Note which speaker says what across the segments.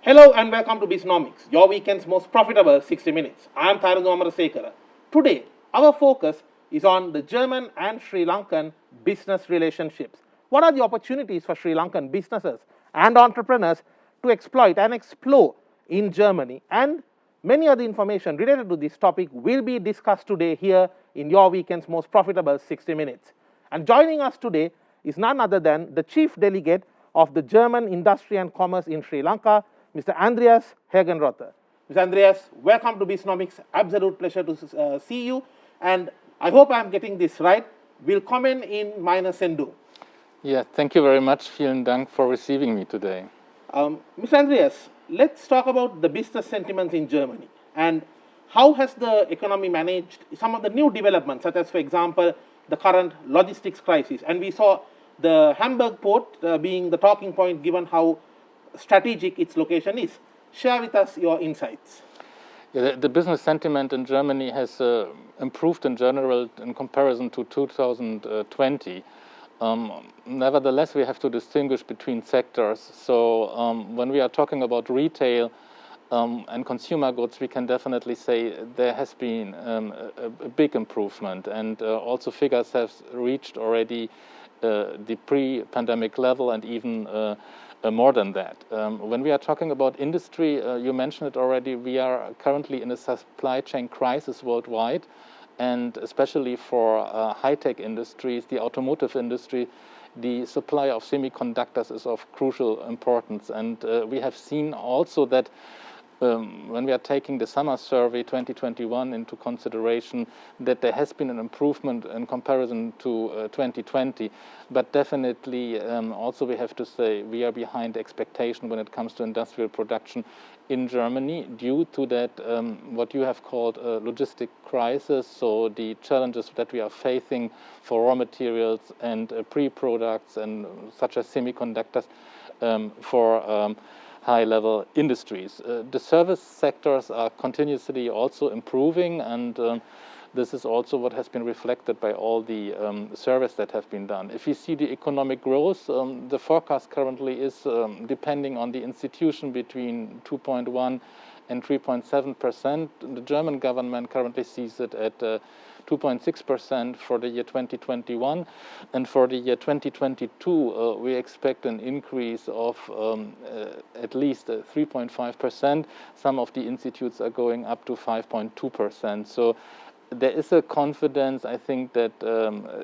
Speaker 1: Hello and welcome to Biznomics, your weekend's most profitable 60 minutes. I am HergenroetherChief. Today, our focus is on the German and Sri Lankan business relationships. What are the opportunities for Sri Lankan businesses and entrepreneurs to exploit and explore in Germany? And many other information related to this topic will be discussed today here in your weekend's most profitable 60 minutes. And joining us today is none other than the Chief Delegate of the German Industry and Commerce in Sri Lanka, Mr. Andreas HergenroetherChief. Mr. Andreas, welcome to Biznomics. Absolute pleasure to see you. And I hope I'm getting this right. Willkommen in meiner Sendung.
Speaker 2: Yeah, thank you very much. Vielen Dank for receiving me today.
Speaker 1: Mr. Andreas, let's talk about the business sentiments in Germany. And how has the economy managed some of the new developments, such as, for example, the current logistics crisis? And we saw the Hamburg port being the talking point given how strategic its location is. Share with us your insights.
Speaker 2: Yeah, the business sentiment in Germany has improved in general in comparison to 2020. Nevertheless, we have to distinguish between sectors. So when we are talking about retail and consumer goods, we can definitely say there has been a big improvement, and also figures have reached already the pre-pandemic level and even more than that. When we are talking about industry, you mentioned it already, we are currently in a supply chain crisis worldwide, and especially for high-tech industries, the automotive industry, the supply of semiconductors is of crucial importance. And we have seen also that when we are taking the summer survey 2021 into consideration, that there has been an improvement in comparison to 2020, but definitely also we have to say we are behind expectation when it comes to industrial production in Germany due to that what you have called a logistic crisis, so the challenges that we are facing for raw materials and pre-products and such as semiconductors for high-level industries. The service sectors are continuously also improving, and this is also what has been reflected by all the surveys that have been done. If you see the economic growth, the forecast currently is, depending on the institution, between 2.1 and 3.7%. The German government currently sees it at 2.6% for the year 2021, and for the year 2022 we expect an increase of at least 3.5%. Some of the institutes are going up to 5.2%. So there is a confidence, I think, that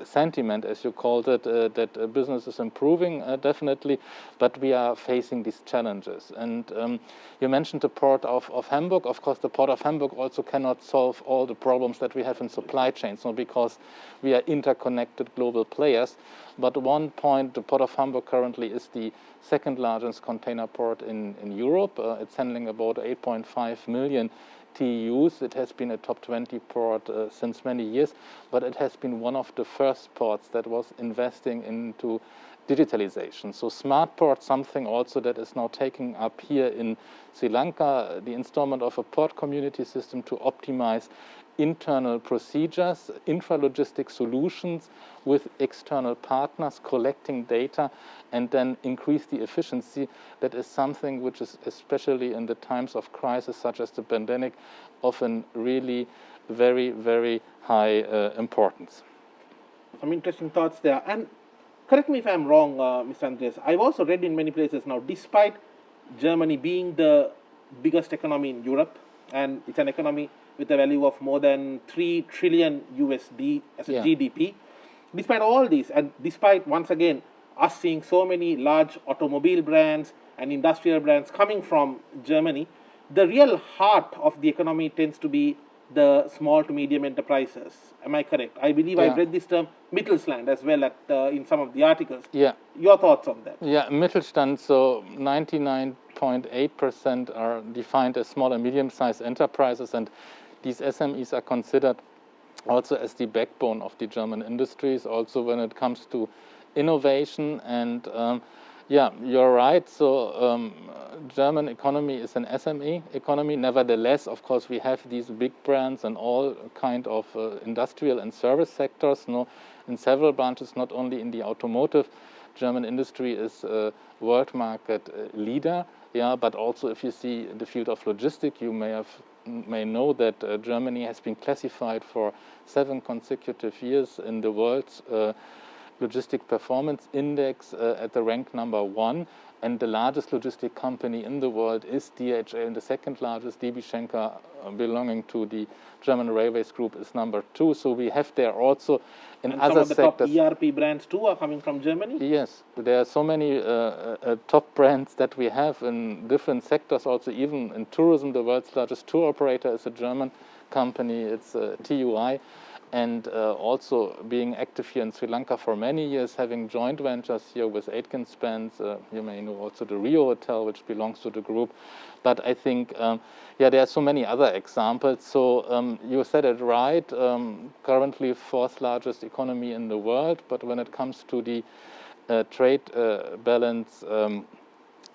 Speaker 2: sentiment, as you called it, that business is improving, definitely, but we are facing these challenges. And you mentioned the port of Hamburg. Of course, the port of Hamburg also cannot solve all the problems that we have in supply chains, no, because we are interconnected global players. But one point, the port of Hamburg currently is the second largest container port in Europe. It's handling about 8.5 million TEUs. It has been a top 20 port since many years, but it has been one of the first ports that was investing into digitalization. So smart port, something also that is now taking up here in Sri Lanka, the installment of a port community system to optimize internal procedures, intralogistic solutions with external partners, collecting data, and then increase the efficiency. That is something which is, especially in the times of crisis such as the pandemic, often really very, very high importance.
Speaker 1: Some interesting thoughts there. And correct me if I'm wrong, Mr. Andreas, I've also read in many places now, despite Germany being the biggest economy in Europe, and it's an economy with a value of more than 3 trillion USD as a GDP. Despite all this, and despite, once again, us seeing so many large automobile brands and industrial brands coming from Germany, the real heart of the economy tends to be the small to medium enterprises. Am I correct? I believe I've read this term Mittelstand as well in some of the articles.
Speaker 2: Yeah.
Speaker 1: Your thoughts on that?
Speaker 2: Yeah, Mittelstand, so 99.8% are defined as small and medium-sized enterprises, and these SMEs are considered also as the backbone of the German industries, also when it comes to innovation. And yeah, you're right. So German economy is an SME economy. Nevertheless, of course, we have these big brands and all kind of industrial and service sectors, in several branches, not only in the automotive. German industry is a world market leader Yeah, but also if you see in the field of logistics, you may know that Germany has been classified for 7 consecutive years in the world's logistic performance index at the rank number 1, and the largest logistic company in the world is DHL, and the second largest, DB Schenker, belonging to the German Railways Group, is number 2. So we have there also in
Speaker 1: and
Speaker 2: other
Speaker 1: some of the
Speaker 2: sectors.
Speaker 1: top ERP brands too are coming from Germany?
Speaker 2: Yes, there are so many top brands that we have in different sectors, also even in tourism. The world's largest tour operator is a German company, it's TUI. And also being active here in Sri Lanka for many years, having joint ventures here with Aitken Spence. You may know also the Rio Hotel, which belongs to the group. But I think, yeah, there are so many other examples. So you said it right, currently 4th largest economy in the world. But when it comes to the trade balance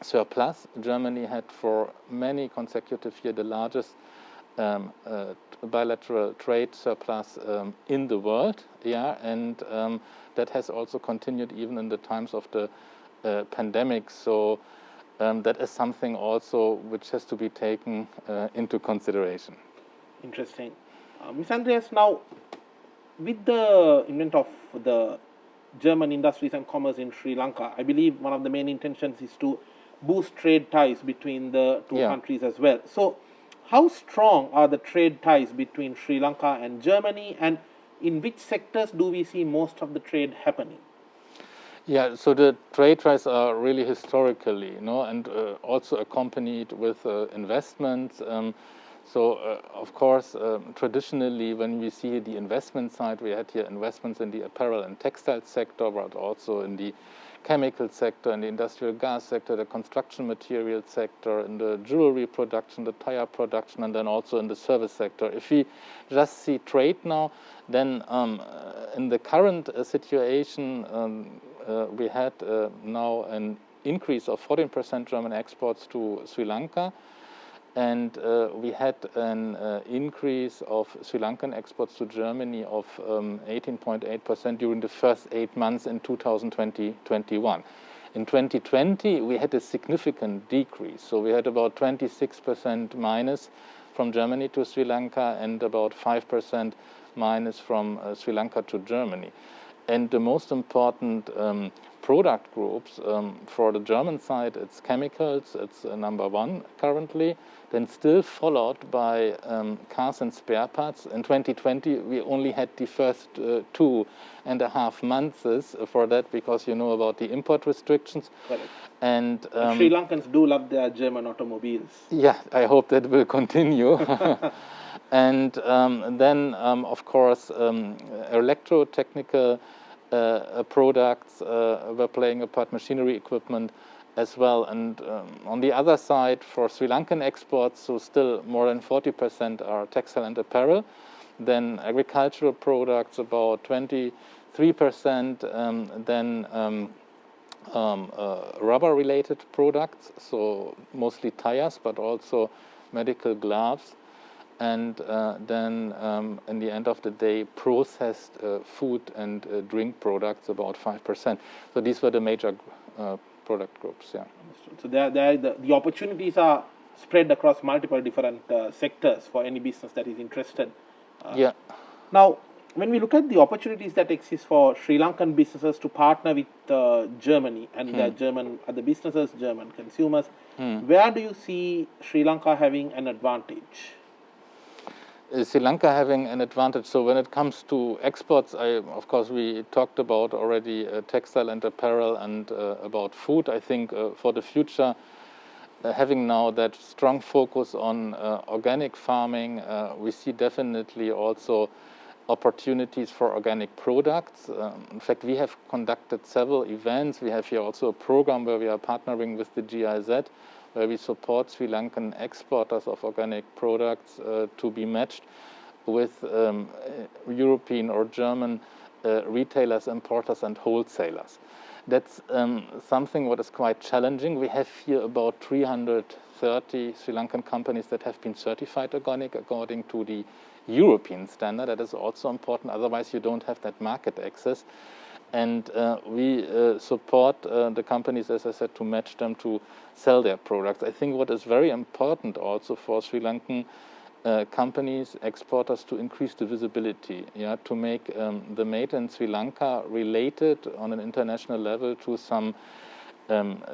Speaker 2: surplus, Germany had for many consecutive years the largest bilateral trade surplus in the world, yeah, and that has also continued even in the times of the pandemic. So that is something also which has to be taken into consideration.
Speaker 1: Interesting. Ms. Andreas, now with the invent of the German industries and commerce in Sri Lanka, I believe one of the main intentions is to boost trade ties between the two countries as well. So how strong are the trade ties between Sri Lanka and Germany, and in which sectors do we see most of the trade happening?
Speaker 2: Yeah, so the trade ties are really historically, and also accompanied with investments. Of course, traditionally, when we see the investment side, we had here investments in the apparel and textile sector, but also in the chemical sector, in the industrial gas sector, the construction material sector, in the jewelry production, the tire production, and then also in the service sector. If we just see trade now, then in the current situation, we had now an increase of 14% German exports to Sri Lanka, and we had an increase of Sri Lankan exports to Germany of 18.8% during the first 8 months in 2020-21. In 2020, we had a significant decrease. So we had about 26% minus from Germany to Sri Lanka and about 5% minus from Sri Lanka to Germany. And the most important product groups for the German side, it's chemicals, it's number 1 currently, then still followed by cars and spare parts. In 2020, we only had the first 2.5 months for that, because you know about the import restrictions.
Speaker 1: Correct.
Speaker 2: And
Speaker 1: Sri Lankans do love their German automobiles.
Speaker 2: Yeah, I hope that will continue. And then, of course, electrotechnical products were playing a part, machinery equipment as well. And on the other side, for Sri Lankan exports, so still more than 40% are textile and apparel. Then agricultural products, about 23%. Then rubber-related products, so mostly tires, but also medical gloves. And then, in the end of the day, processed food and drink products, about 5%. So these were the major product groups. Yeah.
Speaker 1: So the opportunities are spread across multiple different sectors for any business that is interested.
Speaker 2: Yeah.
Speaker 1: Now, when we look at the opportunities that exist for Sri Lankan businesses to partner with Germany and their German other businesses, German consumers, where do you see Sri Lanka having an advantage?
Speaker 2: Sri Lanka having an advantage. So when it comes to exports, of course, we talked about already textile and apparel and about food. I think for the future, having now that strong focus on organic farming, we see definitely also opportunities for organic products. In fact, we have conducted several events. We have here also a program where we are partnering with the GIZ, where we support Sri Lankan exporters of organic products to be matched with European or German retailers, importers, and wholesalers. That's something what is quite challenging. We have here about 330 Sri Lankan companies that have been certified organic according to the European standard. That is also important. Otherwise, you don't have that market access. And we support the companies, as I said, to match them to sell their products. I think what is very important also for Sri Lankan companies, exporters, to increase the visibility, to make the Made in Sri Lanka related on an international level to some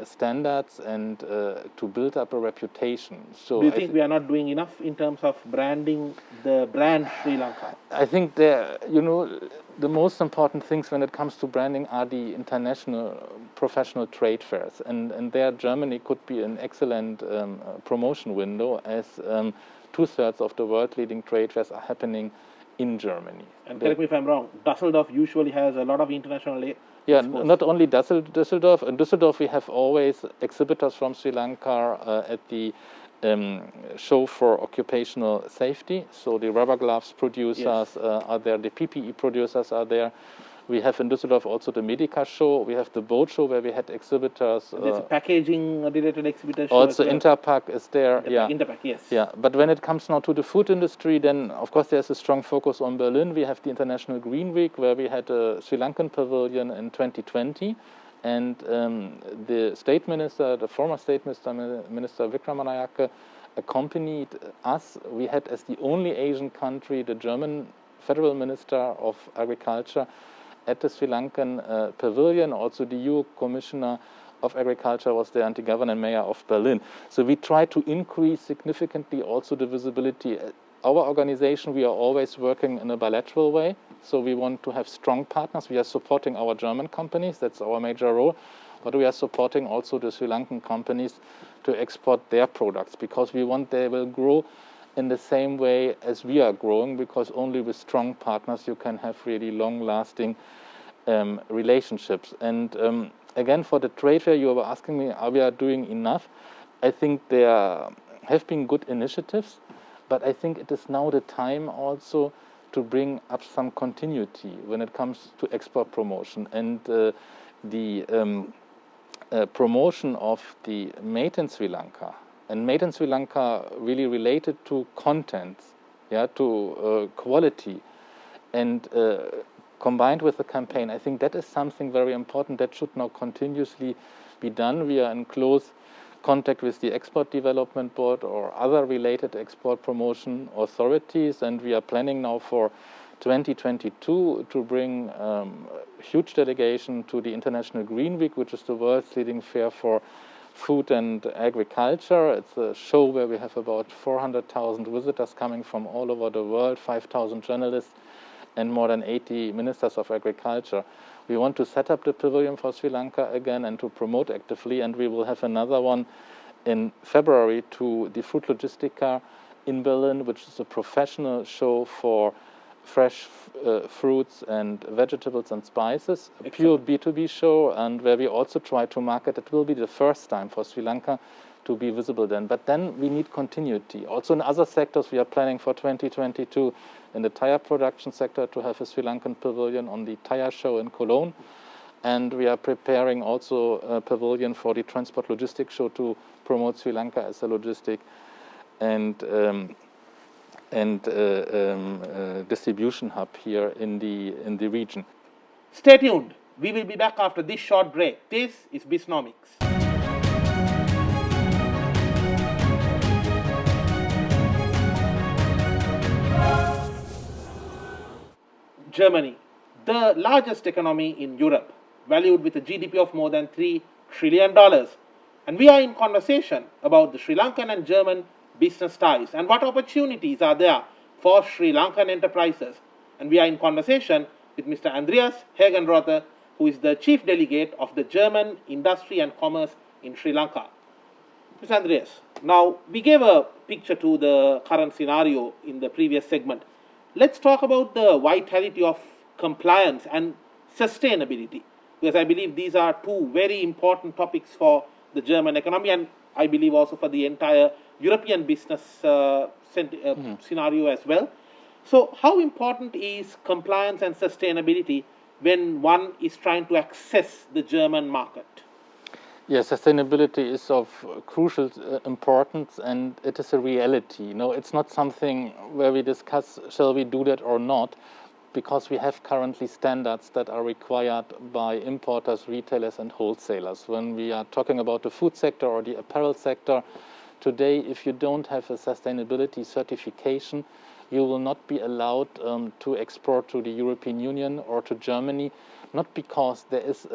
Speaker 2: standards and to build up a reputation. So
Speaker 1: do you think we are not doing enough in terms of branding the brand Sri Lanka?
Speaker 2: I think the most important things when it comes to branding are the international professional trade fairs, and there Germany could be an excellent promotion window, as 2/3 of the world leading trade fairs are happening in Germany.
Speaker 1: And correct me if I'm wrong, Dusseldorf usually has a lot of international expos.
Speaker 2: Not only Düsseldorf. In Düsseldorf we have always exhibitors from Sri Lanka at the show for occupational safety. So the rubber gloves producers are there, the PPE producers are there. We have in Düsseldorf also the Medica show. We have the boat show where we had exhibitors.
Speaker 1: There's a packaging related exhibitor show.
Speaker 2: Also Interpack is there.
Speaker 1: Interpack, yes.
Speaker 2: Yeah, but when it comes now to the food industry, then of course there's a strong focus on Berlin. We have the International Green Week where we had a Sri Lankan pavilion in 2020. And the state minister, the former state minister Vikramanayake, accompanied us. We had as the only Asian country the German Federal Minister of Agriculture at the Sri Lankan pavilion. Also the EU Commissioner of Agriculture was there, and the Governor and Mayor of Berlin. So we try to increase significantly also the visibility. Our organization, we are always working in a bilateral way. So we want to have strong partners. We are supporting our German companies, that's our major role. But we are supporting also the Sri Lankan companies to export their products, because we want they will grow in the same way as we are growing, because only with strong partners you can have really long-lasting relationships. And again, for the trade fair, you were asking me, are we doing enough? I think there have been good initiatives, but I think it is now the time also to bring up some continuity when it comes to export promotion. And the promotion of the Made in Sri Lanka, and Made in Sri Lanka really related to content, to quality, and combined with the campaign, I think that is something very important that should now continuously be done. We are in close contact with the Export Development Board or other related export promotion authorities, and we are planning now for 2022 to bring a huge delegation to the International Green Week, which is the world's leading fair for food and agriculture. It's a show where we have about 400,000 visitors coming from all over the world, 5,000 journalists, and more than 80 ministers of agriculture. We want to set up the pavilion for Sri Lanka again and to promote actively, and we will have another one in February to the Fruit Logistica in Berlin, which is a professional show for fresh fruits and vegetables and spices, a pure B2B show, and where we also try to market. It will be the first time for Sri Lanka to be visible then. But then we need continuity. Also in other sectors, we are planning for 2022 in the tire production sector to have a Sri Lankan pavilion on the tire show in Cologne. And we are preparing also a pavilion for the transport logistics show to promote Sri Lanka as a logistic and distribution hub here in the region.
Speaker 1: Stay tuned. We will be back after this short break. This is Biznomics. Germany, the largest economy in Europe, valued with a GDP of more than $3 trillion. And we are in conversation about the Sri Lankan and German business ties and what opportunities are there for Sri Lankan enterprises. And we are in conversation with Mr. Andreas HergenroetherChief, who is the Chief Delegate of the German Industry and Commerce in Sri Lanka. Mr. Andreas, now we gave a picture to the current scenario in the previous segment. Let's talk about the vitality of compliance and sustainability, because I believe these are two very important topics for the German economy, and I believe also for the entire European business scenario as well. So how important is compliance and sustainability when one is trying to access the German market?
Speaker 2: Yes, sustainability is of crucial importance, and it is a reality. It's not something where we discuss, shall we do that or not? because we have currently standards that are required by importers, retailers and wholesalers. When we are talking about the food sector or the apparel sector, today if you don't have a sustainability certification, you will not be allowed to export to the European Union or to Germany, not because there is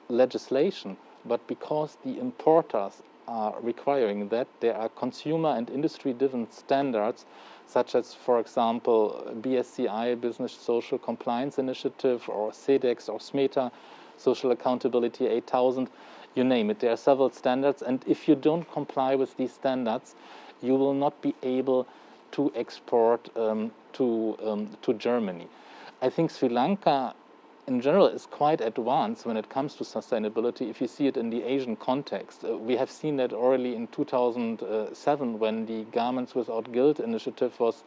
Speaker 2: legislation, but because the importers are requiring that. There are consumer and industry-driven standards, such as, for example, BSCI, Business Social Compliance Initiative, or SEDEX or SMETA, Social Accountability 8000, you name it. There are several standards, and if you don't comply with these standards, you will not be able to export to Germany. I think Sri Lanka in general is quite advanced when it comes to sustainability. If you see it in the Asian context, we have seen that already in 2007 when the Garments Without Guilt initiative was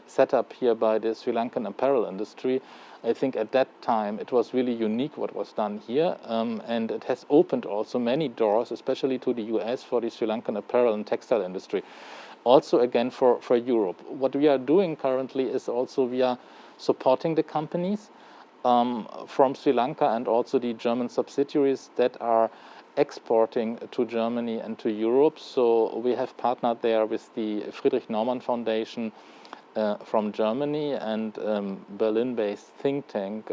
Speaker 2: set up here by the Sri Lankan apparel industry. I think at that time it was really unique what was done here, and it has opened also many doors, especially to the US, for the Sri Lankan apparel and textile industry. Also again for Europe. What we are doing currently is also we are supporting the companies from Sri Lanka and also the German subsidiaries that are exporting to Germany and to Europe. So we have partnered there with the Friedrich Naumann Foundation from Germany and Berlin-based think tank,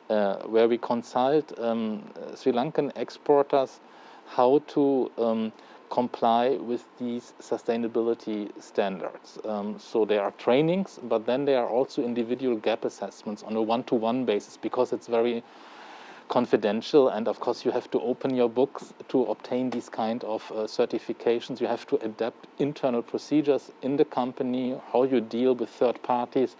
Speaker 2: where we consult Sri Lankan exporters how to comply with these sustainability standards. So there are trainings, but then there are also individual gap assessments on a one-to-one basis, because it's very confidential, and of course you have to open your books to obtain these kind of certifications. You have to adapt internal procedures in the company, how you deal with third parties.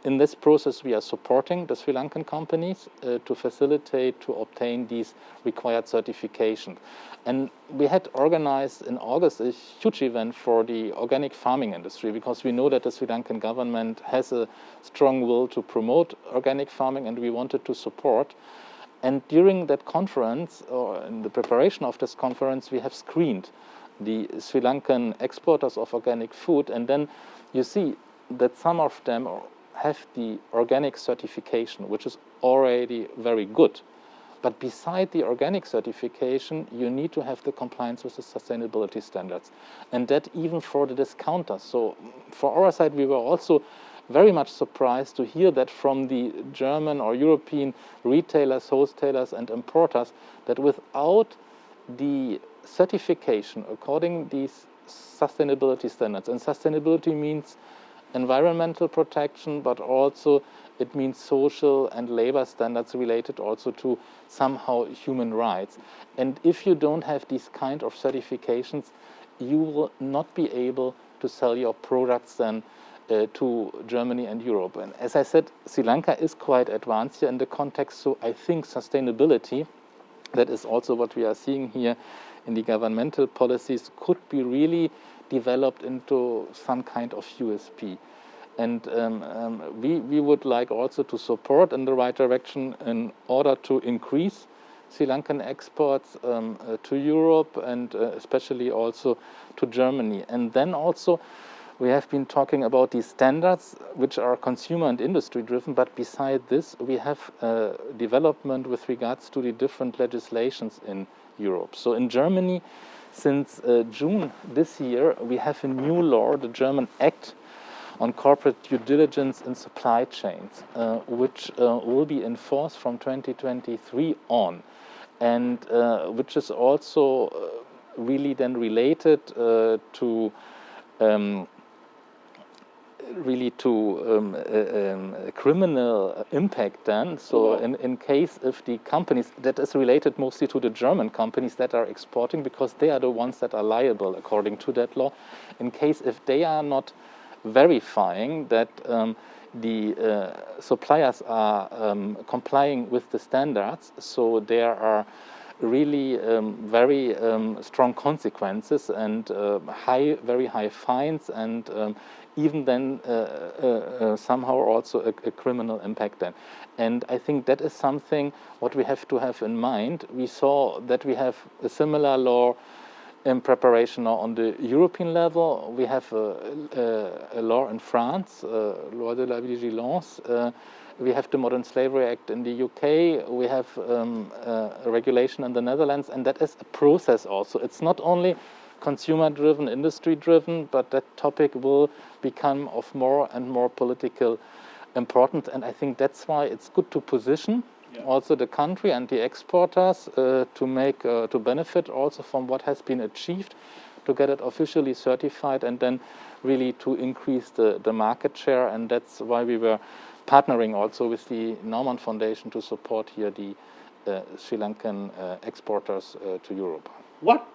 Speaker 2: In this process we are supporting the Sri Lankan companies to facilitate, to obtain these required certifications. And we had organized in August a huge event for the organic farming industry, because we know that the Sri Lankan government has a strong will to promote organic farming, and we wanted to support. And during that conference, or in the preparation of this conference, we have screened the Sri Lankan exporters of organic food, and then you see that some of them have the organic certification, which is already very good. But beside the organic certification, you need to have the compliance with the sustainability standards, and that even for the discounters. So for our side, we were also very much surprised to hear that from the German or European retailers, wholesalers and importers, that without the certification according to these sustainability standards, and sustainability means environmental protection, but also it means social and labor standards related also to somehow human rights. And if you don't have these kind of certifications, you will not be able to sell your products then to Germany and Europe. And as I said, Sri Lanka is quite advanced here in the context, so I think sustainability, that is also what we are seeing here in the governmental policies, could be really developed into some kind of USP. And we would like also to support in the right direction in order to increase Sri Lankan exports to Europe, and especially also to Germany. And then also we have been talking about these standards, which are consumer and industry driven, but beside this we have development with regards to the different legislations in Europe. So in Germany, since June this year, we have a new law, the German Act on Corporate Due Diligence in Supply Chains, which will be enforced from 2023 on, and which is also really then related to criminal impact then. So in case if the companies, that is related mostly to the German companies that are exporting, because they are the ones that are liable according to that law, in case if they are not verifying that the suppliers are complying with the standards, so there are really very strong consequences and very high fines, and even then somehow also a criminal impact then. And I think that is something what we have to have in mind. We saw that we have a similar law in preparation now on the European level. We have a law in France, Loi de la Vigilance. We have the Modern Slavery Act in the UK. We have a regulation in the Netherlands, and that is a process also. It's not only consumer-driven, industry-driven, but that topic will become of more and more political importance. And I think that's why it's good to position also the country and the exporters to benefit also from what has been achieved, to get it officially certified, and then really to increase the market share. And that's why we were partnering also with the Naumann Foundation to support here the Sri Lankan exporters to Europe.
Speaker 1: What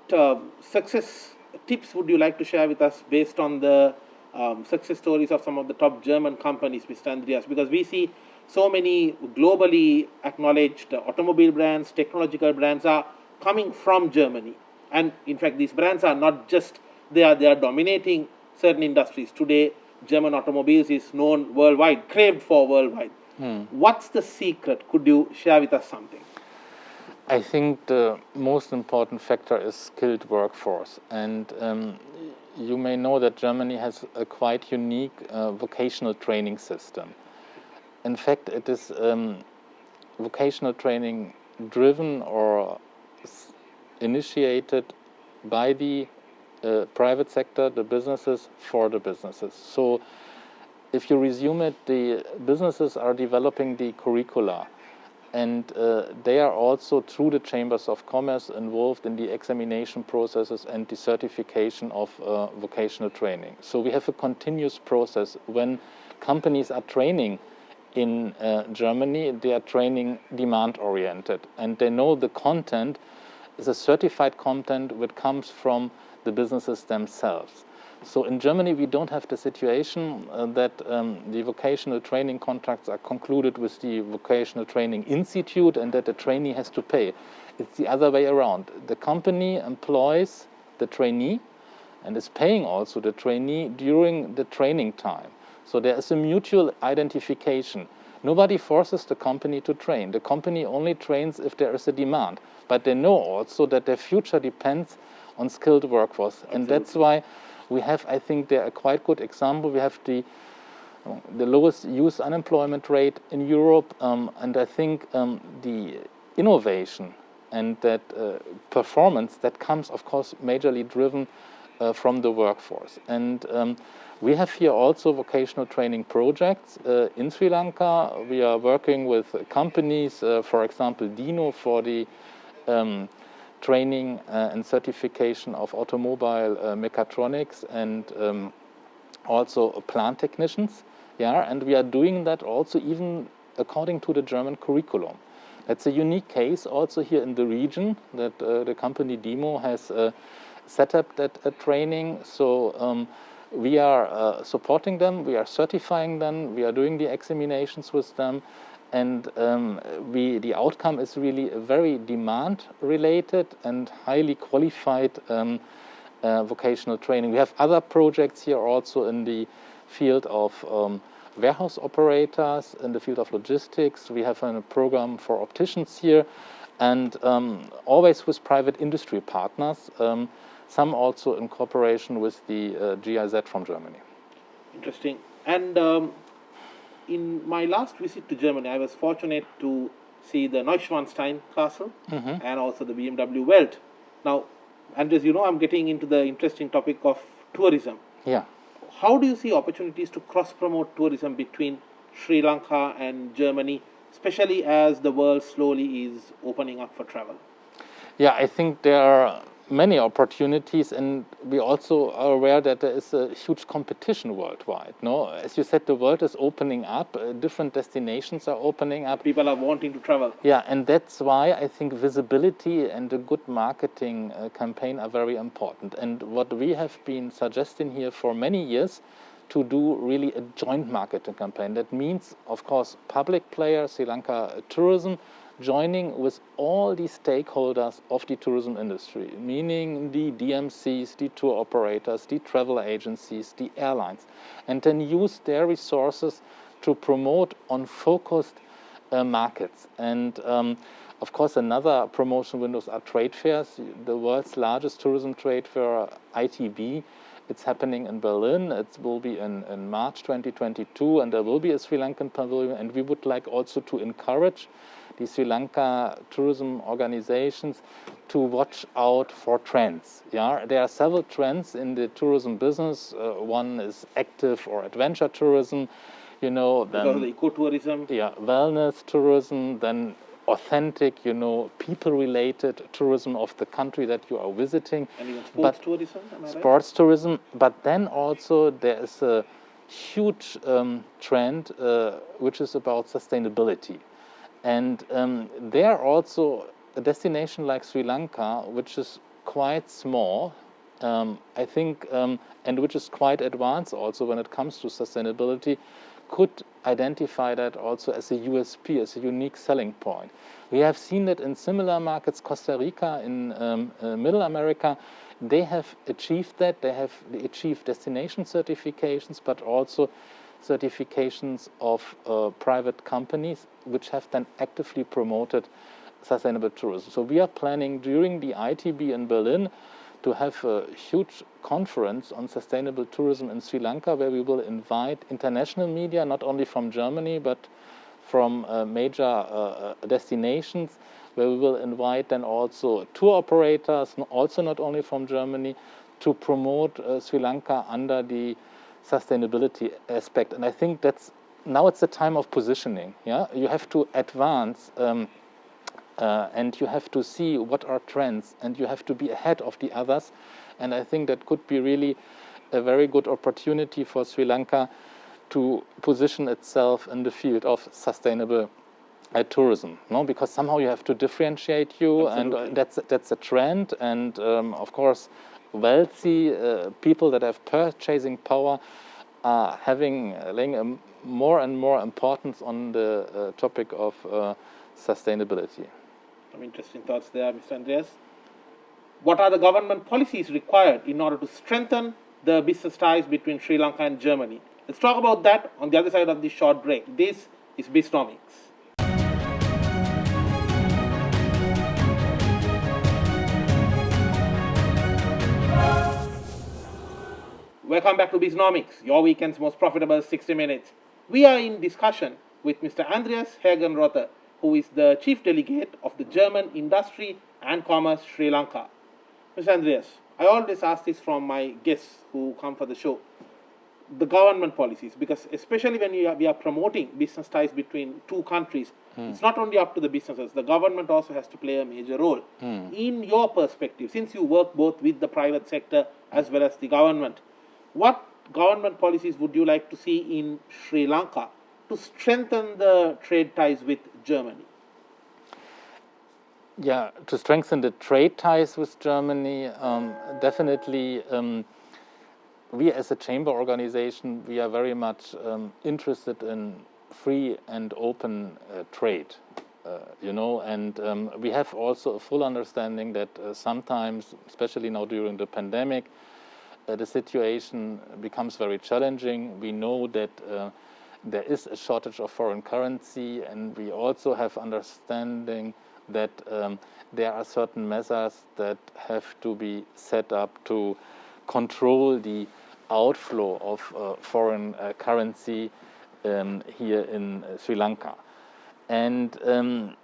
Speaker 1: success tips would you like to share with us based on the success stories of some of the top German companies, Mr. Andreas? Because we see so many globally acknowledged automobile brands, technological brands are coming from Germany. And in fact, these brands are not just, they are dominating certain industries. Today, German automobiles is known worldwide, craved for worldwide. What's the secret? Could you share with us something?
Speaker 2: I think the most important factor is skilled workforce. And you may know that Germany has a quite unique vocational training system. In fact, it is vocational training driven or initiated by the private sector, the businesses, for the businesses. So if you resume it, the businesses are developing the curricula, and they are also, through the chambers of commerce, involved in the examination processes and the certification of vocational training. So we have a continuous process. When companies are training in Germany, they are training demand-oriented, and they know the content is a certified content which comes from the businesses themselves. So in Germany, we don't have the situation that the vocational training contracts are concluded with the vocational training institute and that the trainee has to pay. It's the other way around. The company employs the trainee and is paying also the trainee during the training time. So there is a mutual identification. Nobody forces the company to train. The company only trains if there is a demand. But they know also that their future depends on skilled workforce. Absolutely. And that's why we have, I think, there a quite good example. We have the lowest youth unemployment rate in Europe, and I think the innovation and that performance that comes, of course, majorly driven from the workforce. And we have here also vocational training projects in Sri Lanka. We are working with companies, for example, Dino, for the training and certification of automobile mechatronics and also plant technicians. Yeah, and we are doing that also even according to the German curriculum. That's a unique case also here in the region that the company Demo has set up that training. So we are supporting them, we are certifying them, we are doing the examinations with them. And the outcome is really very demand-related and highly qualified vocational training. We have other projects here also in the field of warehouse operators, in the field of logistics. We have a program for opticians here, and always with private industry partners, some also in cooperation with the GIZ from Germany.
Speaker 1: Interesting. And in my last visit to Germany, I was fortunate to see the Neuschwanstein Castle and also the BMW Welt. Now, and as you know, I'm getting into the interesting topic of tourism.
Speaker 2: Yeah.
Speaker 1: How do you see opportunities to cross-promote tourism between Sri Lanka and Germany, especially as the world slowly is opening up for travel?
Speaker 2: Yeah, I think there are many opportunities, and we also are aware that there is a huge competition worldwide. No, as you said, the world is opening up. Different destinations are opening up.
Speaker 1: People are wanting to travel.
Speaker 2: Yeah, and that's why I think visibility and a good marketing campaign are very important. And what we have been suggesting here for many years, to do really a joint marketing campaign. That means, of course, public players, Sri Lanka Tourism, joining with all the stakeholders of the tourism industry, meaning the DMCs, the tour operators, the travel agencies, the airlines, and then use their resources to promote on focused markets. And Of course, another promotion windows are trade fairs. The world's largest tourism trade fair, ITB, it's happening in Berlin. It will be in March 2022, and there will be a Sri Lankan pavilion. And we would like also to encourage the Sri Lanka tourism organizations to watch out for trends. Yeah, there are several trends in the tourism business. One is active or adventure tourism, then
Speaker 1: the ecotourism.
Speaker 2: Yeah, wellness tourism, then authentic, people-related tourism of the country that you are visiting.
Speaker 1: And even sports tourism, am I right?
Speaker 2: Sports tourism, but then also there is a huge trend which is about sustainability. And there also a destination like Sri Lanka, which is quite small, I think, and which is quite advanced also when it comes to sustainability, could identify that also as a USP, as a unique selling point. We have seen that in similar markets, Costa Rica, in Middle America, they have achieved that. They have achieved destination certifications, but also certifications of private companies, which have then actively promoted sustainable tourism. So we are planning during the ITB in Berlin to have a huge conference on sustainable tourism in Sri Lanka, where we will invite international media, not only from Germany, but from major destinations, where we will invite then also tour operators, also not only from Germany, to promote Sri Lanka under the sustainability aspect. And I think now it's the time of positioning. Yeah, you have to advance and you have to see what are trends, and you have to be ahead of the others. And I think that could be really a very good opportunity for Sri Lanka to position itself in the field of sustainable tourism. No, because somehow you have to differentiate you. Absolutely. And that's a trend. And of course, wealthy people that have purchasing power are laying a more and more importance on the topic of sustainability.
Speaker 1: Some interesting thoughts there, Mr. Andreas. What are the government policies required in order to strengthen the business ties between Sri Lanka and Germany? Let's talk about that on the other side of this short break. This is Biznomics. Welcome back to Biznomics, your weekend's most profitable 60 minutes. We are in discussion with Mr. Andreas HergenroetherChief, who is the Chief Delegate of the German Industry and Commerce Sri Lanka. Mr. Andreas, I always ask this from my guests who come for the show. The government policies, because especially when we are promoting business ties between two countries, it's not only up to the businesses, the government also has to play a major role. In your perspective, since you work both with the private sector as well as the government, what government policies would you like to see in Sri Lanka to strengthen the trade ties with Germany?
Speaker 2: Yeah, to strengthen the trade ties with Germany, definitely we as a chamber organization, we are very much interested in free and open trade, and we have also a full understanding that sometimes, especially now during the pandemic, the situation becomes very challenging. We know that there is a shortage of foreign currency, and we also have understanding that there are certain measures that have to be set up to control the outflow of foreign currency here in Sri Lanka. And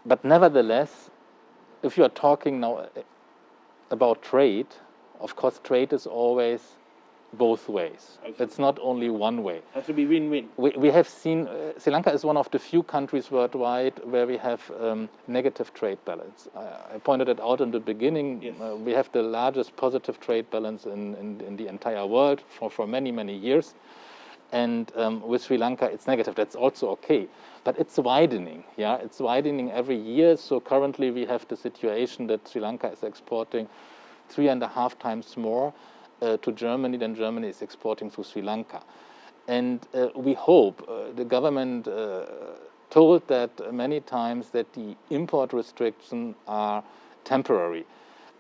Speaker 2: but nevertheless, if you are talking now about trade, of course, trade is always both ways. Absolutely. It's not only one way. It
Speaker 1: has to be win-win.
Speaker 2: We have seen Sri Lanka is one of the few countries worldwide where we have negative trade balance. I pointed it out in the beginning.
Speaker 1: Yes.
Speaker 2: We have the largest positive trade balance in the entire world for many, many years. And with Sri Lanka, it's negative. That's also okay. But it's widening. Yeah, it's widening every year. So currently we have the situation that Sri Lanka is exporting 3.5 times more to Germany than Germany is exporting to Sri Lanka. And we hope, the government told that many times, that the import restrictions are temporary,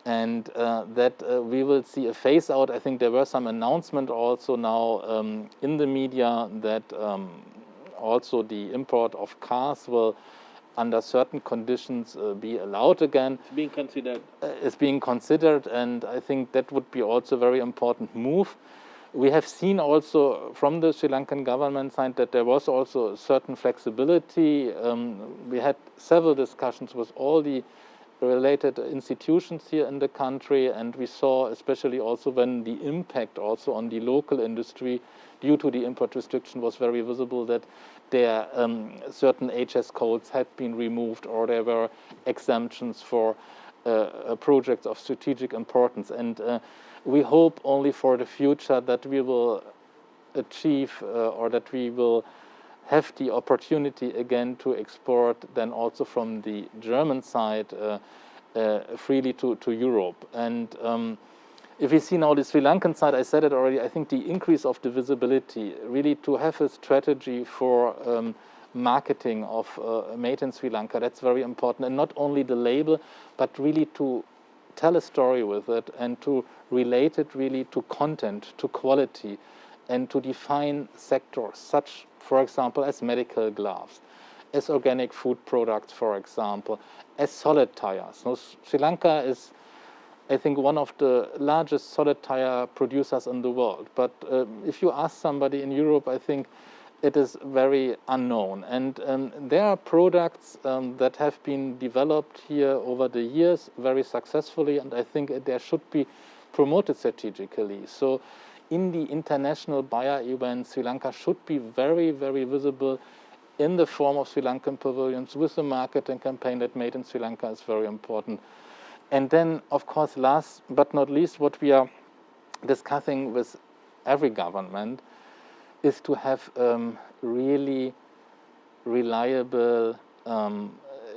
Speaker 2: and that we will see a phase out. I think there were some announcements also now in the media that also the import of cars will under certain conditions be allowed again.
Speaker 1: It's being considered.
Speaker 2: Is being considered, and I think that would be also a very important move. We have seen also from the Sri Lankan government side that there was also certain flexibility. We had several discussions with all the related institutions here in the country, and we saw, especially also when the impact also on the local industry due to the import restriction was very visible, that there certain HS codes had been removed, or there were exemptions for projects of strategic importance. And we hope only for the future that we will achieve or that we will have the opportunity again to export then also from the German side freely to Europe. And if we see now the Sri Lankan side, I said it already, I think the increase of the visibility, really to have a strategy for marketing of made in Sri Lanka, that's very important. And not only the label, but really to tell a story with it and to relate it really to content, to quality, and to define sectors such, for example, as medical gloves, as organic food products, for example, as solid tires. So Sri Lanka is, I think, one of the largest solid tire producers in the world. But if you ask somebody in Europe, I think it is very unknown. And there are products that have been developed here over the years very successfully, and I think there should be promoted strategically. So in the international buyer events, Sri Lanka should be very, very visible in the form of Sri Lankan pavilions with the marketing campaign that Made in Sri Lanka is very important. And then, of course, last but not least, what we are discussing with every government is to have really reliable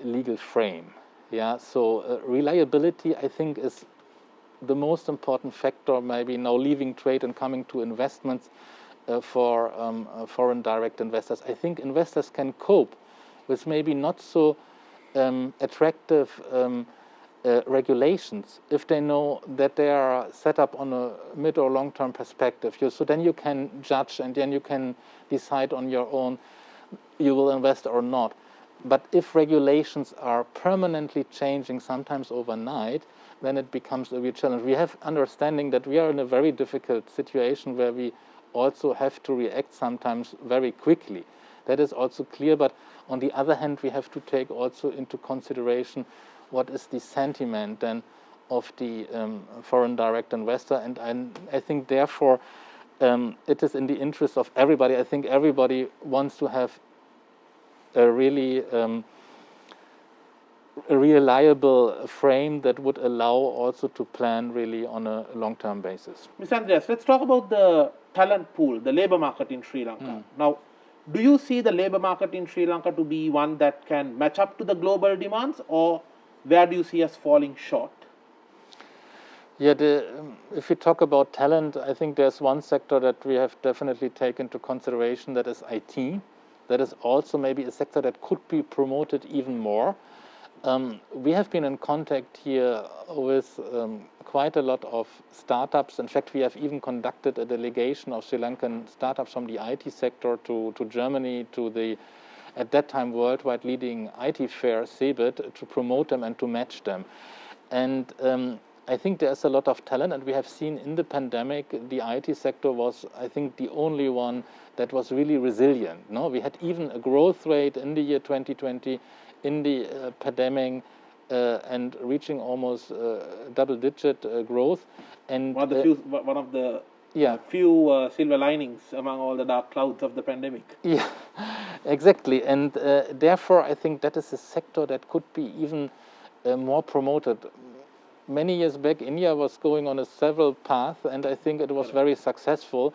Speaker 2: legal frame. Yeah, so reliability, I think, is the most important factor, maybe now leaving trade and coming to investments for foreign direct investors. I think investors can cope with maybe not so attractive regulations if they know that they are set up on a mid or long-term perspective. So then you can judge and then you can decide on your own you will invest or not. But if regulations are permanently changing, sometimes overnight, then it becomes a real challenge. We have understanding that we are in a very difficult situation where we also have to react sometimes very quickly. That is also clear, but on the other hand, we have to take also into consideration what is the sentiment then of the foreign direct investor. And I think therefore it is in the interest of everybody. I think everybody wants to have a really a reliable frame that would allow also to plan really on a long-term basis.
Speaker 1: Mr. Andreas, let's talk about the talent pool, the labor market in Sri Lanka. Now, do you see the labor market in Sri Lanka to be one that can match up to the global demands, or where do you see us falling short?
Speaker 2: Yeah, if we talk about talent, I think there's one sector that we have definitely taken into consideration, that is IT. That is also maybe a sector that could be promoted even more. We have been in contact here with quite a lot of startups. In fact, we have even conducted a delegation of Sri Lankan startups from the IT sector to Germany, to the, at that time, worldwide leading IT fair, CeBIT, to promote them and to match them. And I think there's a lot of talent, and we have seen in the pandemic, the IT sector was, I think, the only one that was really resilient. No, we had even a growth rate in the year 2020 in the pandemic and reaching almost double-digit growth. And
Speaker 1: one of the few silver linings among all the dark clouds of the pandemic.
Speaker 2: Yeah, exactly. And therefore, I think that is a sector that could be even more promoted. Many years back, India was going on a several path, and I think it was very successful.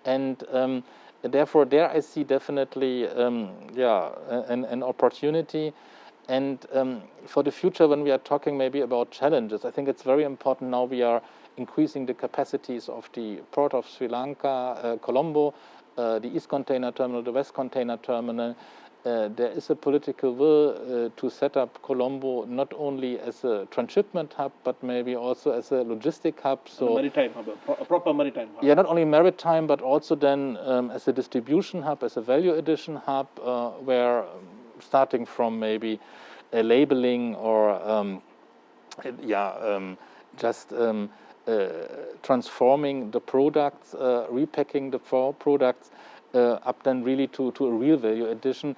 Speaker 2: And therefore, there I see definitely, an opportunity. And for the future, when we are talking maybe about challenges, I think it's very important now we are increasing the capacities of the port of Sri Lanka, Colombo, the East Container Terminal, the West Container Terminal. There is a political will to set up Colombo not only as a transshipment hub, but maybe also as a logistic hub.
Speaker 1: So a maritime hub, a proper maritime hub.
Speaker 2: Yeah, not only maritime, but also then as a distribution hub, as a value addition hub, where starting from maybe a labeling or just transforming the products, repacking the products, up then really to a real value addition.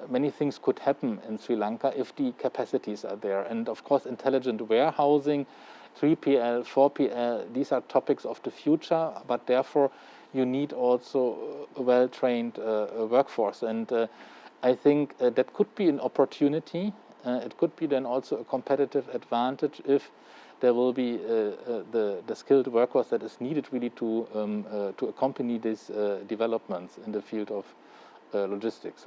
Speaker 2: Many things could happen in Sri Lanka if the capacities are there. And of course, intelligent warehousing, 3PL, 4PL, these are topics of the future, but therefore you need also a well-trained workforce. And I think that could be an opportunity. It could be then also a competitive advantage if there will be the skilled workforce that is needed really to accompany these developments in the field of logistics.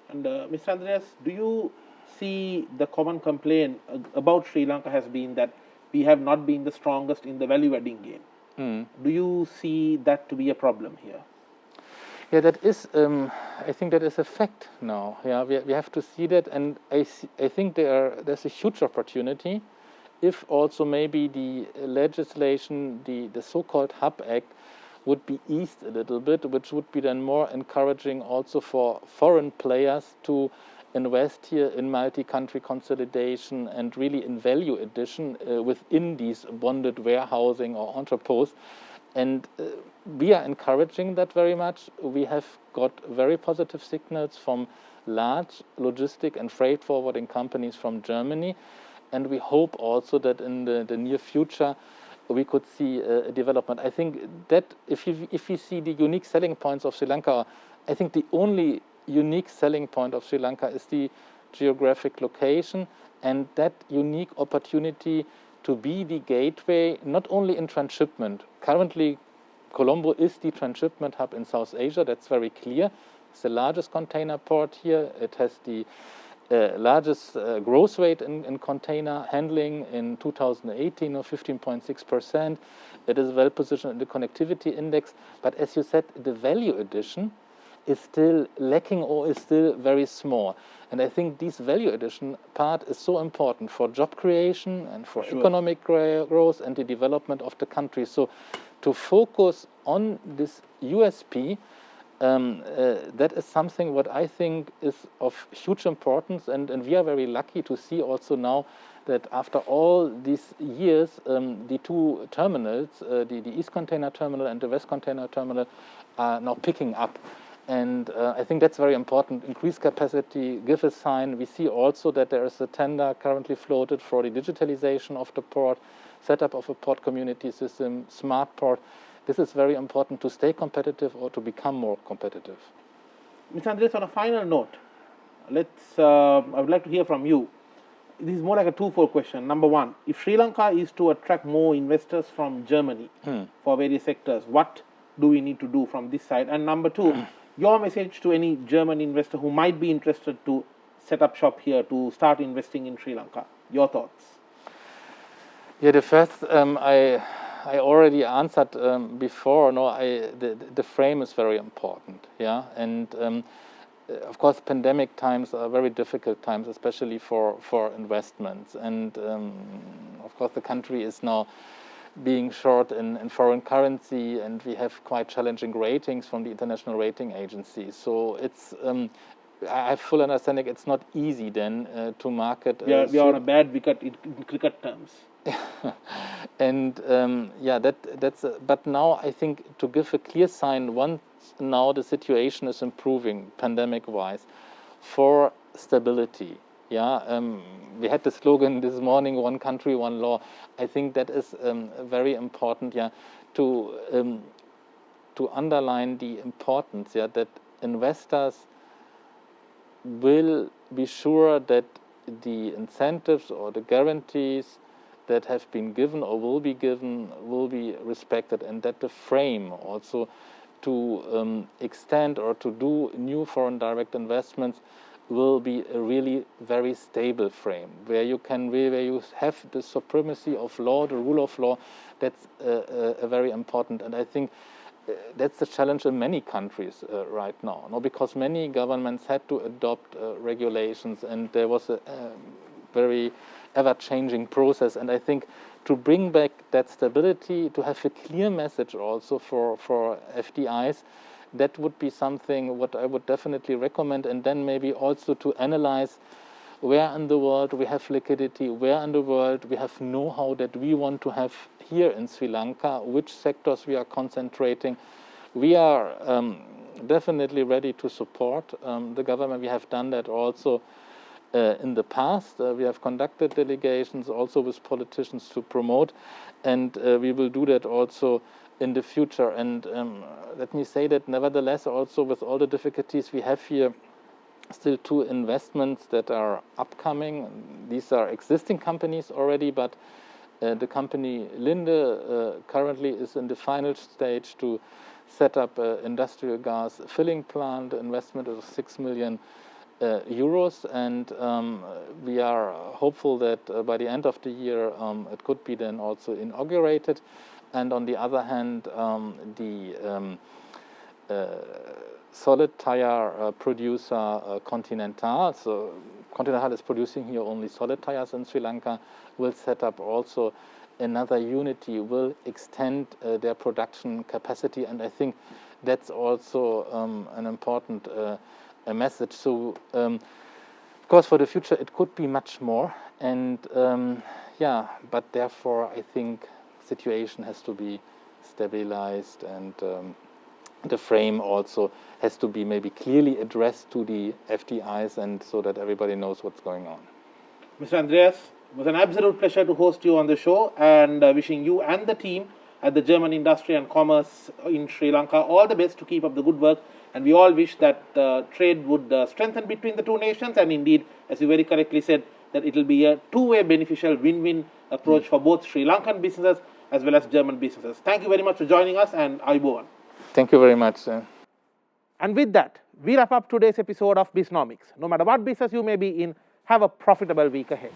Speaker 1: And Mr. Andreas, do you see the common complaint about Sri Lanka has been that we have not been the strongest in the value-adding game? Do you see that to be a problem here?
Speaker 2: Yeah, that is. I think that is a fact now. Yeah, we have to see that, and I think there's a huge opportunity if also maybe the legislation, the so-called Hub Act, would be eased a little bit, which would be then more encouraging also for foreign players to invest here in multi-country consolidation and really in value addition within these bonded warehousing or entrepôts. And we are encouraging that very much. We have got very positive signals from large logistic and freight forwarding companies from Germany. And we hope also that in the near future we could see a development. I think that if you see the unique selling points of Sri Lanka, I think the only unique selling point of Sri Lanka is the geographic location and that unique opportunity to be the gateway, not only in transshipment. Currently, Colombo is the transshipment hub in South Asia, that's very clear. It's the largest container port here. It has the largest growth rate in container handling in 2018 of 15.6%. It is well positioned in the connectivity index, but as you said, the value addition is still lacking or is still very small. And I think this value addition part is so important for job creation and for economic growth and the development of the country. So to focus on this USP, that is something what I think is of huge importance, and we are very lucky to see also now that after all these years, the two terminals, the East Container Terminal and the West Container Terminal, are now picking up. And I think that's very important. Increase capacity, give a sign. We see also that there is a tender currently floated for the digitalization of the port, setup of a port community system, smart port. This is very important to stay competitive or to become more competitive.
Speaker 1: Mr. Andreas, on a final note, I would like to hear from you. This is more like a twofold question. Number one, if Sri Lanka is to attract more investors from Germany for various sectors, what do we need to do from this side? And number two, your message to any German investor who might be interested to set up shop here, to start investing in Sri Lanka. Your thoughts?
Speaker 2: Yeah, the first, I already answered before. No, the frame is very important. Yeah, and of course, pandemic times are very difficult times, especially for investments. And of course, the country is now being short in foreign currency, and we have quite challenging ratings from the international rating agencies. So it's I have full understanding it's not easy then to market.
Speaker 1: We are on a bad wicket in cricket terms.
Speaker 2: And that's. But now I think to give a clear sign, once now the situation is improving pandemic-wise, for stability. Yeah, we had the slogan this morning: "One country, one law." I think that is very important. Yeah, to underline the importance. Yeah, that investors will be sure that the incentives or the guarantees that have been given or will be given will be respected, and that the frame also to extend or to do new foreign direct investments will be a really very stable frame where you have the supremacy of law, the rule of law. That's a very important, and I think that's the challenge in many countries right now. No, because many governments had to adopt regulations, and there was a very ever-changing process. And I think to bring back that stability, to have a clear message also for FDIs, that would be something what I would definitely recommend, and then maybe also to analyze where in the world we have liquidity, where in the world we have know-how that we want to have here in Sri Lanka, which sectors we are concentrating. We are definitely ready to support the government. We have done that also in the past. We have conducted delegations also with politicians to promote, and we will do that also in the future. And let me say that nevertheless, also with all the difficulties we have here, still 2 investments that are upcoming. These are existing companies already, but the company Linde currently is in the final stage to set up an industrial gas filling plant. Investment of 6 million euros, and we are hopeful that by the end of the year it could be then also inaugurated. And on the other hand, the solid tire producer Continental, so Continental is producing here only solid tires in Sri Lanka, will set up also another unity, will extend their production capacity, and I think that's also an important message. So of course for the future it could be much more, and yeah, but therefore I think situation has to be stabilized, and the frame also has to be maybe clearly addressed to the FDIs, and so that everybody knows what's going on.
Speaker 1: Mr. Andreas, it was an absolute pleasure to host you on the show, and wishing you and the team at the German Industry and Commerce in Sri Lanka all the best to keep up the good work. And we all wish that trade would strengthen between the 2 nations, and indeed, as you very correctly said, that it will be a 2-way beneficial win-win approach for both Sri Lankan businesses as well as German businesses. Thank you very much for joining us, and Ayubowan.
Speaker 2: Thank you very much.
Speaker 1: And with that, we wrap up today's episode of Biznomics. No matter what business you may be in, have a profitable week ahead.